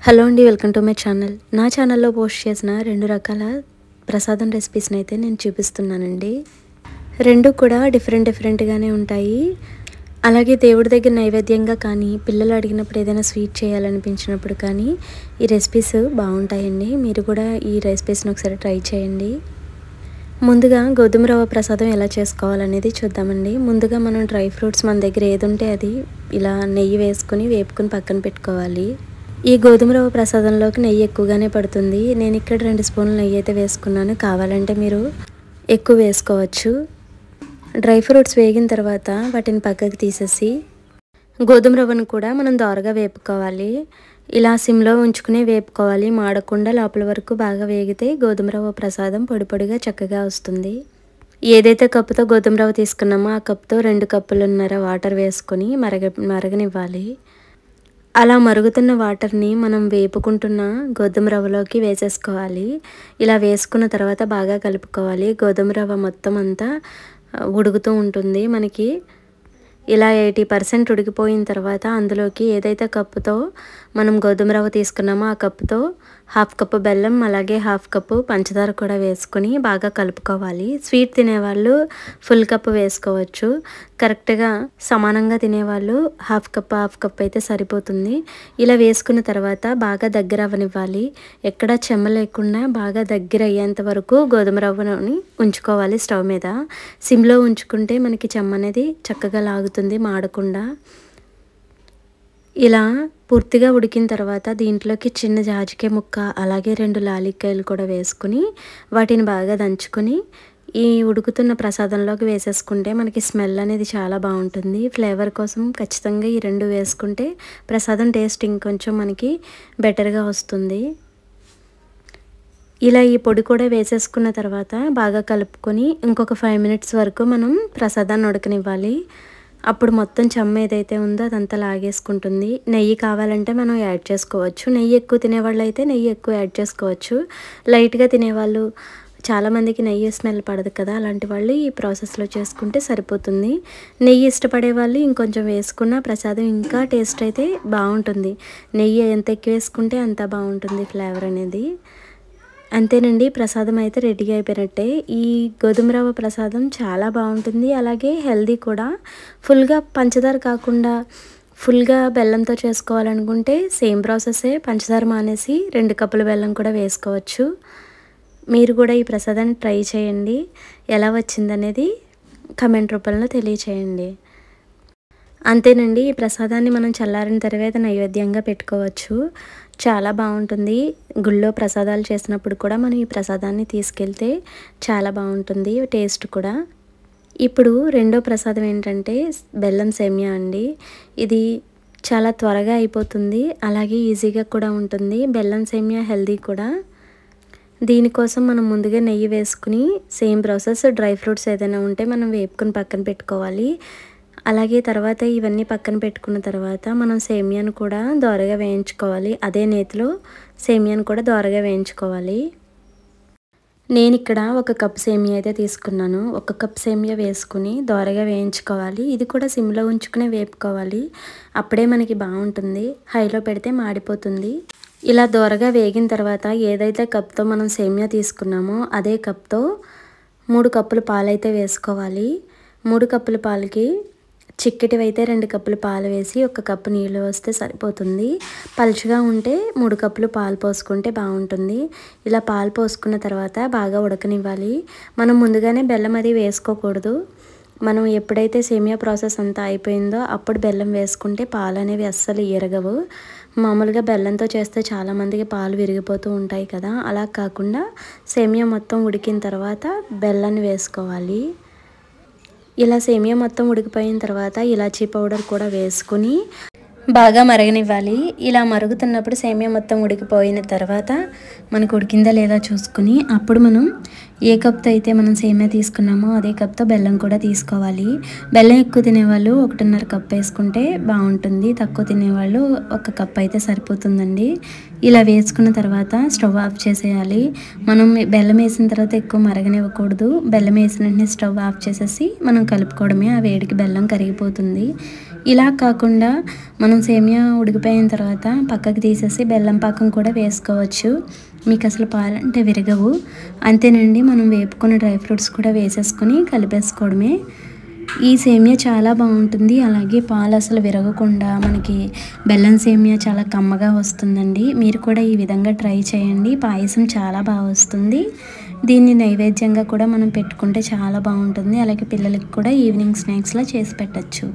Hello అండి, welcome to my channel. నా ఛానల్లో పోస్ట్ చేసిన 2 రకాల ప్రసాదం రెసిపీస్ని అయితే నేను చూపిస్తున్నానండి. రెండు కూడా డిఫరెంట్గానే ఉంటాయి. అలాగే దేవుడి దగ్గర నైవేద్యంగా కానీ, పిల్లలు అడిగినప్పుడు ఏదైనా స్వీట్ చేయాలనిపించినప్పుడు కానీ ఈ రెసిపీస్ బాగుంటాయండి. మీరు కూడా ఈ రెసిపీస్ని ఒకసారి ట్రై చేయండి. ముందుగా గోధుమ రవ్వ ప్రసాదం ఎలా చేసుకోవాలనేది చూద్దామండి. ముందుగా మనం డ్రై ఫ్రూట్స్ మన దగ్గర ఏది ఉంటే అది ఇలా నెయ్యి వేసుకొని వేపుకొని పక్కన పెట్టుకోవాలి. ఈ గోధుమ రవ్వ ప్రసాదంలోకి నెయ్యి ఎక్కువగానే పడుతుంది. నేను ఇక్కడ 2 స్పూన్ల నెయ్యి అయితే వేసుకున్నాను. కావాలంటే మీరు ఎక్కువ వేసుకోవచ్చు. డ్రై ఫ్రూట్స్ వేగిన తర్వాత వాటిని పక్కకి తీసేసి గోధుమ రవ్వను కూడా మనం దోరగా వేపుకోవాలి. ఇలా సిమ్లో ఉంచుకునే వేపుకోవాలి. మాడకుండా లోపల వరకు బాగా వేగితే గోధుమ రవ్వ ప్రసాదం పొడి పొడిగా చక్కగా వస్తుంది. ఏదైతే కప్పుతో గోధుమ రవ్వ తీసుకున్నామో ఆ కప్పుతో 2 కప్పులున్నర వాటర్ వేసుకొని మరగనివ్వాలి. అలా మరుగుతున్న వాటర్ని మనం వేపుకుంటున్న గోధుమ రవ్వలోకి వేసేసుకోవాలి. ఇలా వేసుకున్న తర్వాత బాగా కలుపుకోవాలి. గోధుమ రవ్వ మొత్తం అంతా ఉడుకుతూ ఉంటుంది. మనకి ఇలా 80% ఉడికిపోయిన తర్వాత అందులోకి ఏదైతే కప్పుతో మనం గోధుమ రవ్వ తీసుకున్నామో ఆ కప్పుతో 1/2 కప్పు బెల్లం, అలాగే 1/2 కప్పు పంచదార కూడా వేసుకొని బాగా కలుపుకోవాలి. స్వీట్ తినేవాళ్ళు ఫుల్ కప్పు వేసుకోవచ్చు. కరెక్ట్గా సమానంగా తినేవాళ్ళు 1/2 కప్పు అయితే సరిపోతుంది. ఇలా వేసుకున్న తర్వాత బాగా దగ్గర అవ్వనివ్వాలి. ఎక్కడ చెమ్మ లేకుండా బాగా దగ్గర అయ్యేంత వరకు గోధుమ రవ్వని ఉంచుకోవాలి. స్టవ్ మీద సిమ్లో ఉంచుకుంటే మనకి చెమ్మ అనేది చక్కగా లాగుతుంది, మాడకుండా. ఇలా పూర్తిగా ఉడికిన తర్వాత దీంట్లోకి చిన్న జాజికాయ ముక్క, అలాగే 2 లాలిక్కాయలు కూడా వేసుకుని వాటిని బాగా దంచుకొని ఈ ఉడుకుతున్న ప్రసాదంలోకి వేసేసుకుంటే మనకి స్మెల్ అనేది చాలా బాగుంటుంది. ఫ్లేవర్ కోసం ఖచ్చితంగా ఈ 2 వేసుకుంటే ప్రసాదం టేస్ట్ ఇంకొంచెం మనకి బెటర్గా వస్తుంది. ఇలా ఈ పొడి కూడా వేసేసుకున్న తర్వాత బాగా కలుపుకొని ఇంకొక 5 మినిట్స్ వరకు మనం ప్రసాదాన్ని ఉడకనివ్వాలి. అప్పుడు మొత్తం చెమ్మ ఏదైతే ఉందో అదంతా లాగేసుకుంటుంది. నెయ్యి కావాలంటే మనం యాడ్ చేసుకోవచ్చు. నెయ్యి ఎక్కువ తినేవాళ్ళు అయితే నెయ్యి ఎక్కువ యాడ్ చేసుకోవచ్చు. లైట్గా తినేవాళ్ళు, చాలామందికి నెయ్యి స్మెల్ పడదు కదా, అలాంటి వాళ్ళు ఈ ప్రాసెస్లో చేసుకుంటే సరిపోతుంది. నెయ్యి ఇష్టపడే వాళ్ళు ఇంకొంచెం వేసుకున్న ప్రసాదం ఇంకా టేస్ట్ అయితే బాగుంటుంది. నెయ్యి ఎంత ఎక్కువ వేసుకుంటే అంత బాగుంటుంది ఫ్లేవర్ అనేది. అంతేనండి, ప్రసాదం అయితే రెడీగా అయిపోయినట్టే. ఈ గోధుమ రవ్వ ప్రసాదం చాలా బాగుంటుంది, అలాగే హెల్దీ కూడా. ఫుల్గా పంచదార కాకుండా ఫుల్గా బెల్లంతో చేసుకోవాలనుకుంటే సేమ్ ప్రాసెసే, పంచదార మానేసి 2 కప్పుల బెల్లం కూడా వేసుకోవచ్చు. మీరు కూడా ఈ ప్రసాదాన్ని ట్రై చేయండి. ఎలా వచ్చిందనేది కమెంట్ రూపంలో తెలియచేయండి. అంతేనండి, ఈ ప్రసాదాన్ని మనం చల్లారిన తర్వాత నైవేద్యంగా పెట్టుకోవచ్చు. చాలా బాగుంటుంది. గుళ్ళో ప్రసాదాలు చేసినప్పుడు కూడా మనం ఈ ప్రసాదాన్ని తీసుకెళ్తే చాలా బాగుంటుంది టేస్ట్ కూడా. ఇప్పుడు రెండో ప్రసాదం ఏంటంటే బెల్లం సేమియా అండి. ఇది చాలా త్వరగా అయిపోతుంది, అలాగే ఈజీగా కూడా ఉంటుంది. బెల్లం సేమియా హెల్దీ కూడా. దీనికోసం మనం ముందుగా నెయ్యి వేసుకుని సేమ్ ప్రాసెస్, డ్రై ఫ్రూట్స్ ఏదైనా ఉంటే మనం వేపుకొని పక్కన పెట్టుకోవాలి. అలాగే తర్వాత ఇవన్నీ పక్కన పెట్టుకున్న తర్వాత మనం సేమియాను కూడా దోరగా వేయించుకోవాలి. అదే నేతిలో సేమియాను కూడా దోరగా వేయించుకోవాలి. నేను ఇక్కడ 1 కప్ సేమియా అయితే తీసుకున్నాను. 1 కప్ సేమియా వేసుకుని దోరగా వేయించుకోవాలి. ఇది కూడా సిమ్లో ఉంచుకునే వేపుకోవాలి. అప్పుడే మనకి బాగుంటుంది. హైలో పెడితే మాడిపోతుంది. ఇలా దోరగా వేగిన తర్వాత ఏదైతే కప్తో మనం సేమియా తీసుకున్నామో అదే కప్తో 3 కప్పుల పాలు అయితే వేసుకోవాలి. 3 కప్పుల పాలకి చిక్కటివైతే 2 కప్పులు పాలు వేసి 1 కప్పు నీళ్ళు వస్తే సరిపోతుంది. పలుచగా ఉంటే 3 కప్పులు పాలు పోసుకుంటే బాగుంటుంది. ఇలా పాలు పోసుకున్న తర్వాత బాగా ఉడకనివ్వాలి. మనం ముందుగానే బెల్లం అది వేసుకోకూడదు. మనం ఎప్పుడైతే సేమియా ప్రాసెస్ అంతా అయిపోయిందో అప్పుడు బెల్లం వేసుకుంటే పాలు అనేవి అస్సలు ఎరగవు. మామూలుగా బెల్లంతో చేస్తే చాలామందికి పాలు విరిగిపోతూ ఉంటాయి కదా, అలా కాకుండా సేమియా మొత్తం ఉడికిన తర్వాత బెల్లాన్ని వేసుకోవాలి. ఇలా సేమియా మొత్తం ఉడికిపోయిన తర్వాత ఇలాచీ పౌడర్ కూడా వేసుకుని బాగా మరగనివ్వాలి. ఇలా మరుగుతున్నప్పుడు సేమియా మొత్తం ఉడికిపోయిన తర్వాత మనకు ఉడికిందా లేదా చూసుకుని అప్పుడు మనం ఏ కప్తో అయితే మనం సేమియా తీసుకున్నామో అదే కప్తో బెల్లం కూడా తీసుకోవాలి. బెల్లం ఎక్కువ తినేవాళ్ళు 1.5 కప్ వేసుకుంటే బాగుంటుంది. తక్కువ తినేవాళ్ళు 1 కప్ అయితే సరిపోతుందండి. ఇలా వేసుకున్న తర్వాత స్టవ్ ఆఫ్ చేసేయాలి. మనం బెల్లం వేసిన తర్వాత ఎక్కువ మరగనివ్వకూడదు. బెల్లం వేసిన వెంటనే స్టవ్ ఆఫ్ చేసేసి మనం కలుపుకోవడమే. ఆ వేడికి బెల్లం కరిగిపోతుంది. ఇలా కాకుండా మనం సేమియా ఉడికిపోయిన తర్వాత పక్కకి తీసేసి బెల్లం పాకం కూడా వేసుకోవచ్చు. మీకు అసలు పాలంటే విరగవు. అంతేనండి, మనం వేపుకున్న డ్రై ఫ్రూట్స్ కూడా వేసేసుకొని కలిపేసుకోవడమే. ఈ సేమియా చాలా బాగుంటుంది. అలాగే పాలు అసలు విరగకుండా మనకి బెల్లం సేమియా చాలా కమ్మగా వస్తుందండి. మీరు కూడా ఈ విధంగా ట్రై చేయండి. పాయసం చాలా బాగా వస్తుంది. దీన్ని నైవేద్యంగా కూడా మనం పెట్టుకుంటే చాలా బాగుంటుంది. అలాగే పిల్లలకి కూడా ఈవినింగ్ స్నాక్స్లా చేసి పెట్టచ్చు.